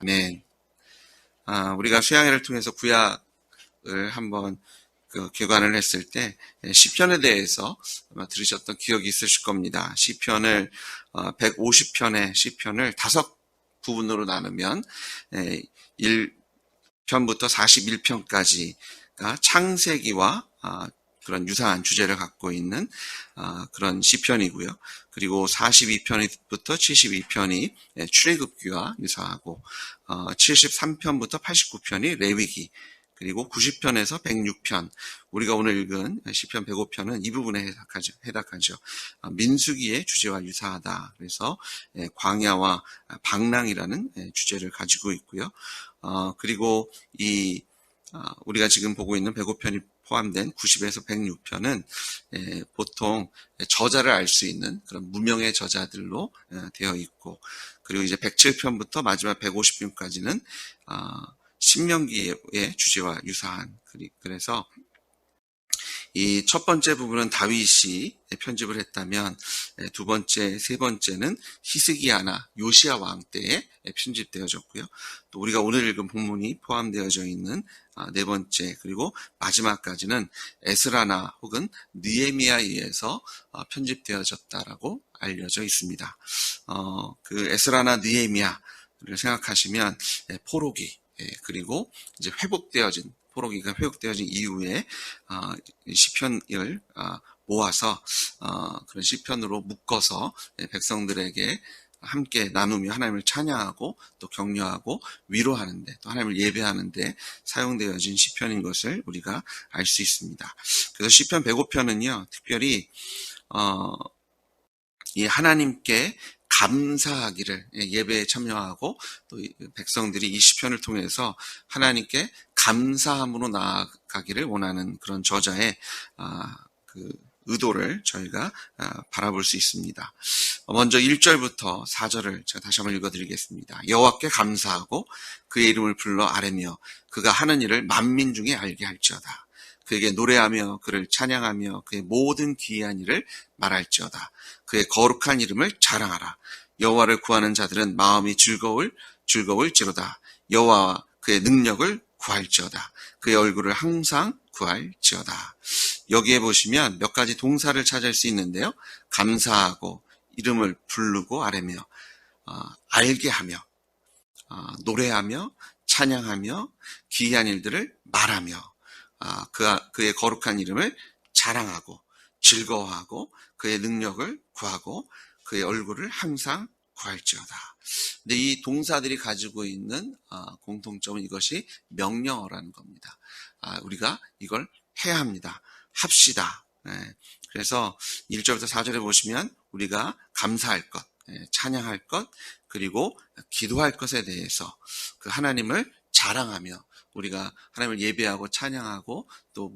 네. 우리가 수양회를 통해서 구약을 한번 개관을 했을 때 시편에 대해서 아마 들으셨던 기억이 있으실 겁니다. 시편을 150편의 시편을 5부분으로 나누면 1편부터 41편까지가 창세기와 그런 유사한 주제를 갖고 있는 그런 시편이고요. 그리고 42편부터 72편이 출애굽기와 유사하고 73편부터 89편이 레위기, 그리고 90편에서 106편, 우리가 오늘 읽은 시편 105편은 이 부분에 해당하죠. 민수기의 주제와 유사하다. 그래서 광야와 방랑이라는 주제를 가지고 있고요. 그리고 우리가 지금 보고 있는 105편이 포함된 90에서 106편은 보통 저자를 알 수 있는 그런 무명의 저자들로 되어 있고, 그리고 이제 107편부터 마지막 150편까지는 신명기의 주제와 유사한, 그래서 이 첫 번째 부분은 다윗이 편집을 했다면 두 번째, 세 번째는 히스기야나 요시야 왕 때에 편집되어졌고요. 또 우리가 오늘 읽은 본문이 포함되어져 있는 네 번째, 그리고 마지막까지는 에스라나 혹은 느헤미야에 의해서 편집되어졌다라고 알려져 있습니다. 그 에스라나 느헤미야를 생각하시면 포로기, 그리고 이제 포로기가 회복되어진 이후에 시편을 모아서 그런 시편으로 묶어서 백성들에게 함께 나누며 하나님을 찬양하고 또 격려하고 위로하는데, 또 하나님을 예배하는데 사용되어진 시편인 것을 우리가 알 수 있습니다. 그래서 시편 105편은요, 특별히 이 하나님께 감사하기를, 예배에 참여하고 또 백성들이 이 시편을 통해서 하나님께 감사함으로 나아가기를 원하는 그런 저자의 그 의도를 저희가 바라볼 수 있습니다. 먼저 1절부터 4절을 제가 다시 한번 읽어드리겠습니다. 여호와께 감사하고 그의 이름을 불러 아뢰며 그가 하는 일을 만민 중에 알게 할지어다. 그에게 노래하며 그를 찬양하며 그의 모든 기이한 일을 말할지어다. 그의 거룩한 이름을 자랑하라. 여호와를 구하는 자들은 마음이 즐거울지로다. 여호와와 그의 능력을 구할지어다. 그의 얼굴을 항상 구할지어다. 여기에 보시면 몇 가지 동사를 찾을 수 있는데요. 감사하고, 이름을 부르고 아뢰며, 알게 하며, 노래하며, 찬양하며, 기이한 일들을 말하며, 그의 거룩한 이름을 자랑하고 즐거워하고 그의 능력을 구하고 그의 얼굴을 항상 구할지어다. 근데 이 동사들이 가지고 있는 공통점은 이것이 명령어라는 겁니다. 우리가 이걸 해야 합니다. 합시다. 그래서 1절부터 4절에 보시면 우리가 감사할 것, 찬양할 것, 그리고 기도할 것에 대해서 그 하나님을 자랑하며 우리가 하나님을 예배하고 찬양하고, 또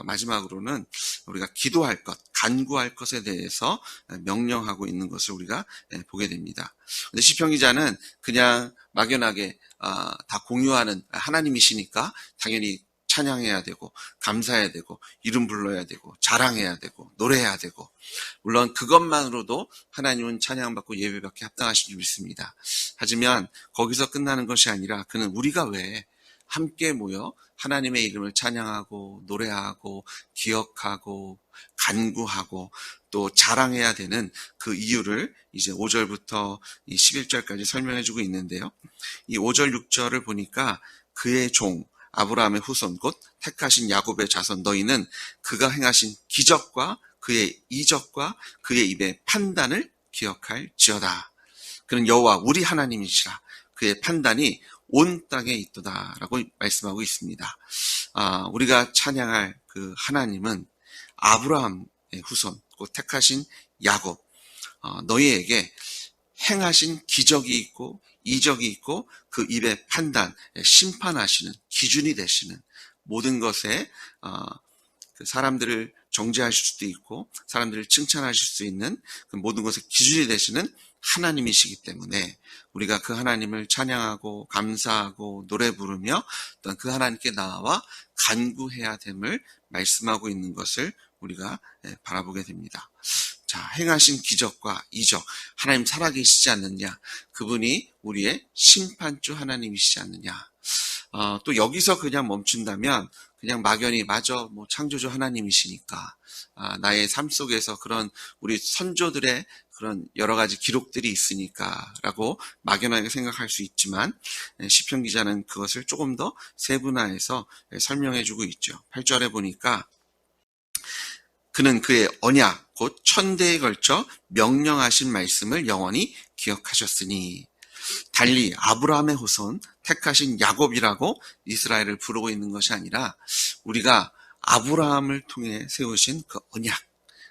마지막으로는 우리가 기도할 것, 간구할 것에 대해서 명령하고 있는 것을 우리가 보게 됩니다. 근데 시편 기자는 그냥 막연하게 다 공유하는 하나님이시니까 당연히 찬양해야 되고 감사해야 되고 이름 불러야 되고 자랑해야 되고 노래해야 되고, 물론 그것만으로도 하나님은 찬양받고 예배받기 합당하신 줄 믿습니다. 하지만 거기서 끝나는 것이 아니라 그는 우리가 왜 함께 모여 하나님의 이름을 찬양하고 노래하고 기억하고 간구하고 또 자랑해야 되는 그 이유를 이제 5절부터 11절까지 설명해주고 있는데요. 이 5절 6절을 보니까 그의 종 아브라함의 후손 곧 택하신 야곱의 자손 너희는 그가 행하신 기적과 그의 이적과 그의 입의 판단을 기억할지어다. 그는 여호와 우리 하나님이시라. 그의 판단이 온 땅에 있도다라고 말씀하고 있습니다. 우리가 찬양할 그 하나님은 아브라함의 후손 곧 택하신 야곱, 너희에게 행하신 기적이 있고 이적이 있고 그 입의 판단, 심판하시는 기준이 되시는, 모든 것에 그 사람들을 정죄하실 수도 있고 사람들을 칭찬하실 수 있는 그 모든 것의 기준이 되시는 하나님이시기 때문에 우리가 그 하나님을 찬양하고 감사하고 노래 부르며 또한 그 하나님께 나와 간구해야 됨을 말씀하고 있는 것을 우리가 바라보게 됩니다. 자, 자, 행하신 기적과 이적, 하나님 살아계시지 않느냐? 그분이 우리의 심판주 하나님이시지 않느냐? 또 여기서 그냥 멈춘다면 그냥 막연히 맞아, 뭐 창조주 하나님이시니까 나의 삶 속에서 그런 우리 선조들의 그런 여러 가지 기록들이 있으니까라고 막연하게 생각할 수 있지만 시편 기자는 그것을 조금 더 세분화해서 설명해주고 있죠. 8절에 보니까 그는 그의 언약 곧 천대에 걸쳐 명령하신 말씀을 영원히 기억하셨으니 달리 아브라함의 후손 택하신 야곱이라고 이스라엘을 부르고 있는 것이 아니라 우리가 아브라함을 통해 세우신 그 언약,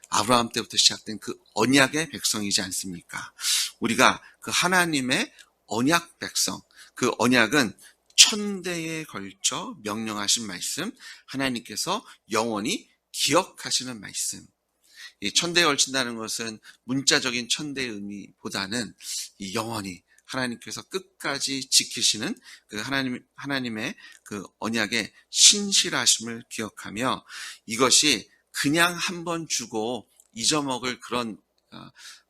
아브라함 때부터 시작된 그 언약의 백성이지 않습니까? 우리가 그 하나님의 언약 백성, 그 언약은 천대에 걸쳐 명령하신 말씀, 하나님께서 영원히 기억하시는 말씀. 이 천대에 걸친다는 것은 문자적인 천대의 의미보다는 이 영원히 하나님께서 끝까지 지키시는 그 하나님의 그 언약의 신실하심을 기억하며 이것이 그냥 한 번 주고 잊어먹을 그런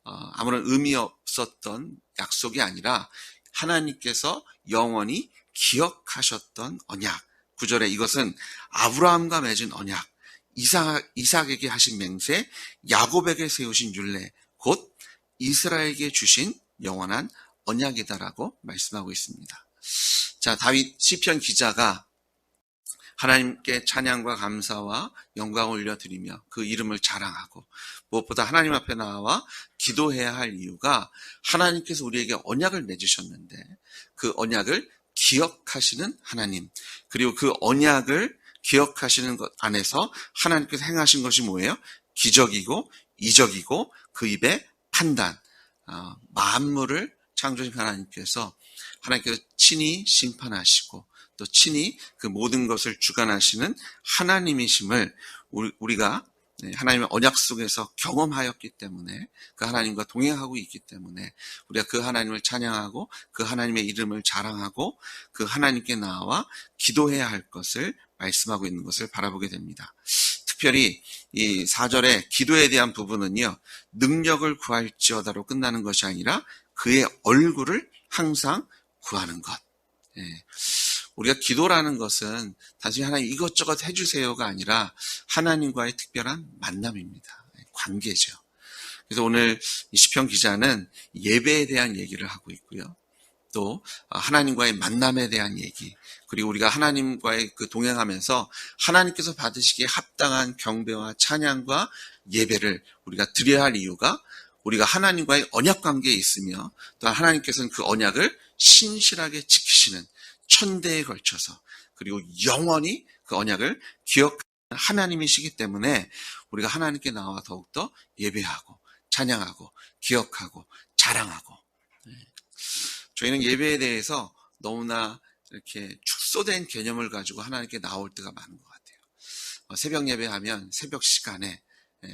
아무런 의미 없었던 약속이 아니라 하나님께서 영원히 기억하셨던 언약. 9절에 이것은 아브라함과 맺은 언약, 이삭에게 하신 맹세, 야곱에게 세우신 율례, 곧 이스라엘에게 주신 영원한 언약이다라고 말씀하고 있습니다. 자, 다윗 시편 기자가 하나님께 찬양과 감사와 영광을 올려드리며 그 이름을 자랑하고 무엇보다 하나님 앞에 나와 기도해야 할 이유가 하나님께서 우리에게 언약을 맺으셨는데 그 언약을 기억하시는 하나님, 그리고 그 언약을 기억하시는 것 안에서 하나님께서 행하신 것이 뭐예요? 기적이고 이적이고 그 입의 판단, 만물을 창조신 하나님께서 친히 심판하시고 또 친히 그 모든 것을 주관하시는 하나님이심을 우리가 하나님의 언약 속에서 경험하였기 때문에 그 하나님과 동행하고 있기 때문에 우리가 그 하나님을 찬양하고 그 하나님의 이름을 자랑하고 그 하나님께 나와 기도해야 할 것을 말씀하고 있는 것을 바라보게 됩니다. 특별히 이 4절의 기도에 대한 부분은요, 능력을 구할지어다로 끝나는 것이 아니라 그의 얼굴을 항상 구하는 것. 우리가 기도라는 것은 단순히 하나님 이것저것 해주세요가 아니라 하나님과의 특별한 만남입니다. 관계죠. 그래서 오늘 이 시편 기자는 예배에 대한 얘기를 하고 있고요. 또 하나님과의 만남에 대한 얘기, 그리고 우리가 하나님과의 그 동행하면서 하나님께서 받으시기에 합당한 경배와 찬양과 예배를 우리가 드려야 할 이유가 우리가 하나님과의 언약 관계에 있으며 또 하나님께서는 그 언약을 신실하게 지키시는 천대에 걸쳐서 그리고 영원히 그 언약을 기억하는 하나님이시기 때문에 우리가 하나님께 나와 더욱더 예배하고 찬양하고 기억하고 자랑하고, 저희는 예배에 대해서 너무나 이렇게 축소된 개념을 가지고 하나님께 나올 때가 많은 것 같아요. 새벽 예배하면 새벽 시간에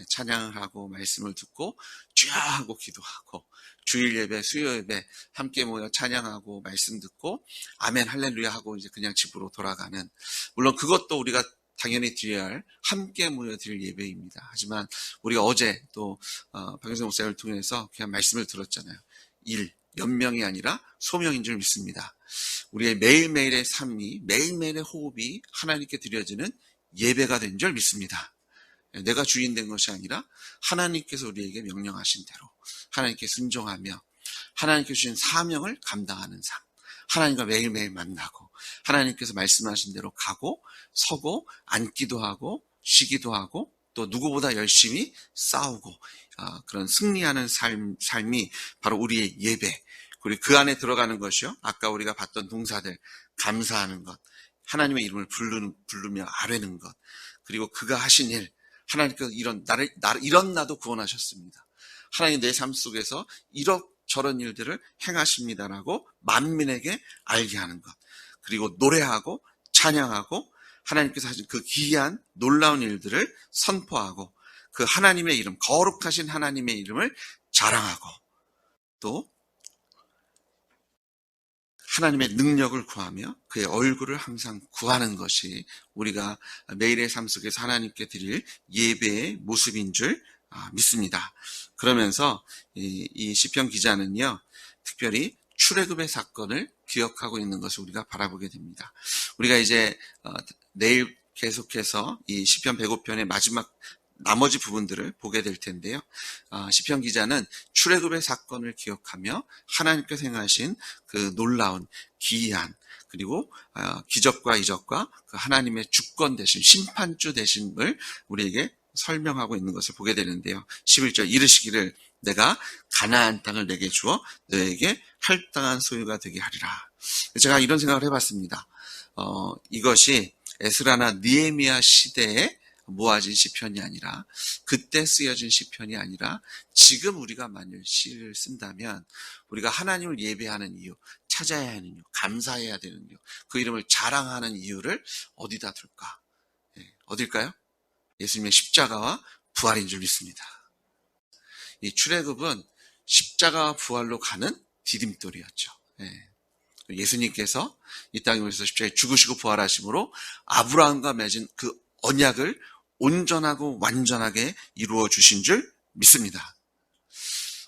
찬양을 하고 말씀을 듣고 주여 하고 기도하고, 주일 예배, 수요 예배 함께 모여 찬양하고 말씀 듣고 아멘 할렐루야 하고 이제 그냥 집으로 돌아가는, 물론 그것도 우리가 당연히 드려야 할 함께 모여 드릴 예배입니다. 하지만 우리가 어제 또 박영선 목사님을 통해서 그냥 말씀을 들었잖아요. 연명이 아니라 소명인 줄 믿습니다. 우리의 매일매일의 삶이, 매일매일의 호흡이 하나님께 드려지는 예배가 된 줄 믿습니다. 내가 주인 된 것이 아니라 하나님께서 우리에게 명령하신 대로 하나님께 순종하며 하나님께 주신 사명을 감당하는 삶, 하나님과 매일매일 만나고 하나님께서 말씀하신 대로 가고 서고 앉기도 하고 쉬기도 하고 또 누구보다 열심히 싸우고 그런 승리하는 삶이 바로 우리의 예배, 그리고 그 안에 들어가는 것이요, 아까 우리가 봤던 동사들, 감사하는 것, 하나님의 이름을 부르며 아뢰는 것, 그리고 그가 하신 일, 하나님께서 이런 나도 구원하셨습니다. 하나님 내 삶 속에서 이런저런 일들을 행하십니다라고 만민에게 알게 하는 것, 그리고 노래하고 찬양하고 하나님께서 하신 그 기이한 놀라운 일들을 선포하고 그 하나님의 이름, 거룩하신 하나님의 이름을 자랑하고 또 하나님의 능력을 구하며 그의 얼굴을 항상 구하는 것이 우리가 매일의 삶 속에서 하나님께 드릴 예배의 모습인 줄 믿습니다. 그러면서 이 시편 기자는요, 특별히 출애굽의 사건을 기억하고 있는 것을 우리가 바라보게 됩니다. 우리가 이제 내일 계속해서 이 시편 105편의 마지막 나머지 부분들을 보게 될 텐데요. 시편 기자는 출애굽의 사건을 기억하며 하나님께서 행하신 그 놀라운 기이한 그리고 기적과 이적과 그 하나님의 주권 되신 심판주 되심을 우리에게 설명하고 있는 것을 보게 되는데요. 11절 이르시기를 내가 가나안 땅을 내게 주어 너에게 할당한 소유가 되게 하리라. 제가 이런 생각을 해봤습니다. 이것이 에스라나 느헤미야 시대에 모아진 시편이 아니라 그때 쓰여진 시편이 아니라 지금 우리가 만일 시를 쓴다면 우리가 하나님을 예배하는 이유, 찾아야 하는 이유, 감사해야 되는 이유, 그 이름을 자랑하는 이유를 어디다 둘까? 어딜까요? 예수님의 십자가와 부활인 줄 믿습니다. 이 출애굽은 십자가와 부활로 가는 디딤돌이었죠. 예수님께서 이 땅에 오셔서 십자가에 죽으시고 부활하심으로 아브라함과 맺은 그 언약을 온전하고 완전하게 이루어 주신 줄 믿습니다.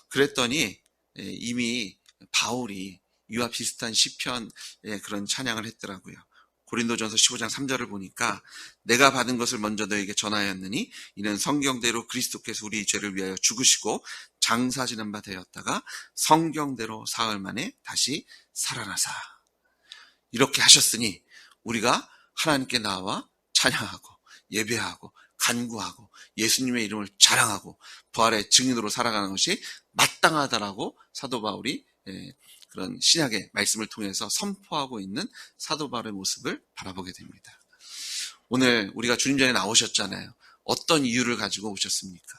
그랬더니 이미 바울이 이와 비슷한 시편의 그런 찬양을 했더라고요. 고린도전서 15장 3절을 보니까 내가 받은 것을 먼저 너에게 전하였느니 이는 성경대로 그리스도께서 우리 죄를 위하여 죽으시고 장사 지는 바 되었다가 성경대로 사흘 만에 다시 살아나사. 이렇게 하셨으니 우리가 하나님께 나와 찬양하고 예배하고 간구하고 예수님의 이름을 자랑하고 부활의 증인으로 살아가는 것이 마땅하다라고 사도 바울이 그런 신약의 말씀을 통해서 선포하고 있는 사도 바울의 모습을 바라보게 됩니다. 오늘 우리가 주님 전에 나오셨잖아요. 어떤 이유를 가지고 오셨습니까?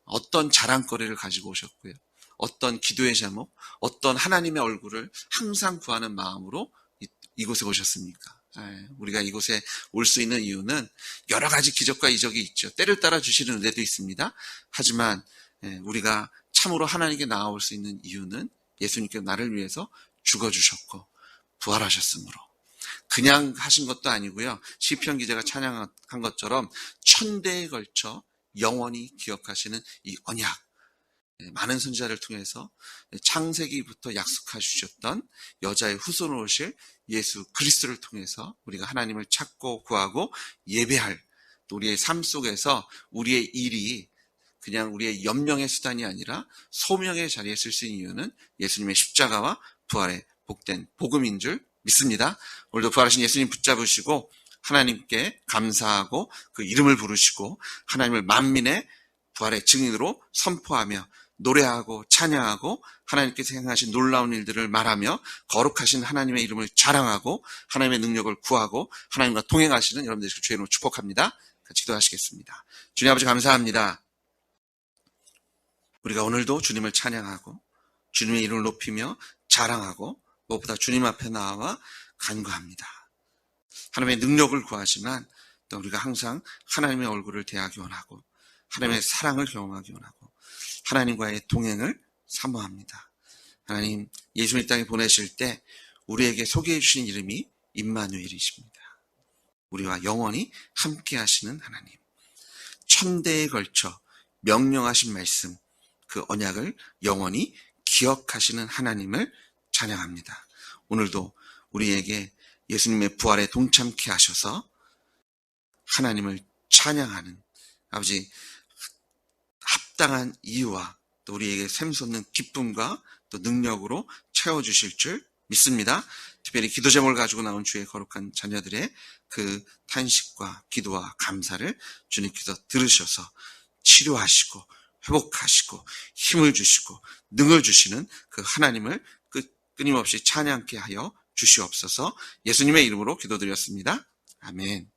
어떤 자랑거리를 가지고 오셨고요. 어떤 기도의 제목, 어떤 하나님의 얼굴을 항상 구하는 마음으로 이곳에 오셨습니까? 우리가 이곳에 올 수 있는 이유는 여러 가지 기적과 이적이 있죠. 때를 따라 주시는 은혜도 있습니다. 하지만 우리가 참으로 하나님께 나아올 수 있는 이유는 예수님께서 나를 위해서 죽어주셨고 부활하셨으므로 그냥 하신 것도 아니고요. 시편 기자가 찬양한 것처럼 천대에 걸쳐 영원히 기억하시는 이 언약, 많은 선지자를 통해서 창세기부터 약속해 주셨던 여자의 후손으로 오실 예수 그리스도를 통해서 우리가 하나님을 찾고 구하고 예배할, 또 우리의 삶 속에서 우리의 일이 그냥 우리의 연명의 수단이 아니라 소명의 자리에 쓸 수 있는 이유는 예수님의 십자가와 부활의 복된 복음인 줄 믿습니다. 오늘도 부활하신 예수님 붙잡으시고 하나님께 감사하고 그 이름을 부르시고 하나님을 만민의 부활의 증인으로 선포하며 노래하고 찬양하고 하나님께서 행하신 놀라운 일들을 말하며 거룩하신 하나님의 이름을 자랑하고 하나님의 능력을 구하고 하나님과 동행하시는 여러분들의 주의 이름으로 축복합니다. 같이 기도하시겠습니다. 주님 아버지 감사합니다. 우리가 오늘도 주님을 찬양하고 주님의 이름을 높이며 자랑하고 무엇보다 주님 앞에 나와 간구합니다. 하나님의 능력을 구하지만 또 우리가 항상 하나님의 얼굴을 대하기 원하고 하나님의 사랑을 경험하기 원하고 하나님과의 동행을 사모합니다. 하나님, 예수님 이 땅에 보내실 때 우리에게 소개해 주신 이름이 임마누엘이십니다. 우리와 영원히 함께 하시는 하나님. 천대에 걸쳐 명령하신 말씀, 그 언약을 영원히 기억하시는 하나님을 찬양합니다. 오늘도 우리에게 예수님의 부활에 동참케 하셔서 하나님을 찬양하는 아버지 합당한 이유와 또 우리에게 샘솟는 기쁨과 또 능력으로 채워주실 줄 믿습니다. 특별히 기도 제목을 가지고 나온 주의 거룩한 자녀들의 그 탄식과 기도와 감사를 주님께서 들으셔서 치료하시고 회복하시고 힘을 주시고 능을 주시는 그 하나님을 끊임없이 찬양케 하여 주시옵소서. 예수님의 이름으로 기도드렸습니다. 아멘.